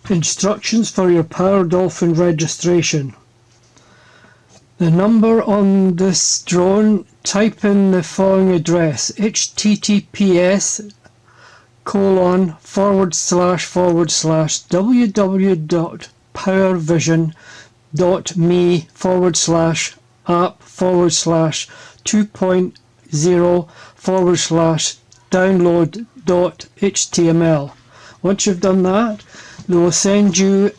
Instructions for your Powerdolphin registration. The number on this drone, type in the following address: https://www.powervision.me/app/2.0/download.html. Once you've done that, they will send you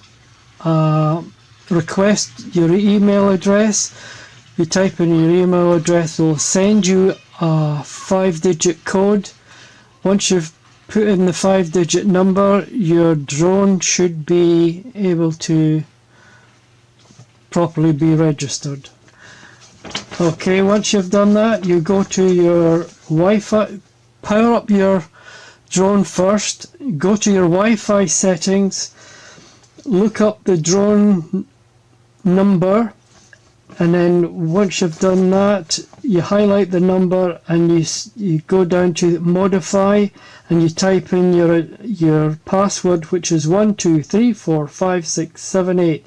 request your email address. You type in your email address, they'll send you a 5-digit code. Once you've put in the 5-digit number, your drone should be able to properly be registered. Okay, once you've done that, you go to your Wi-Fi, power up your drone first, go to your Wi-Fi settings, look up the drone number, and then once you've done that, you highlight the number and you go down to modify and you type in your password, which is 12345678.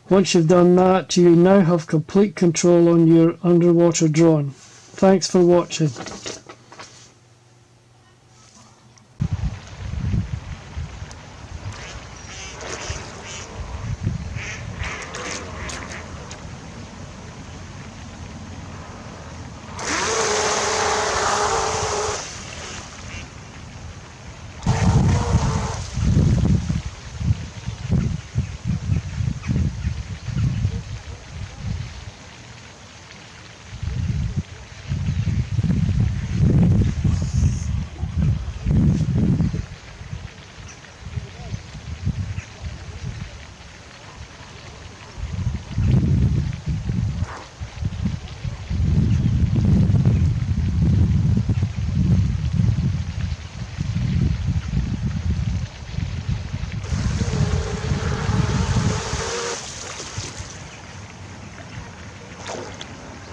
Once you've done that, you now have complete control on your underwater drone. Thanks for watching.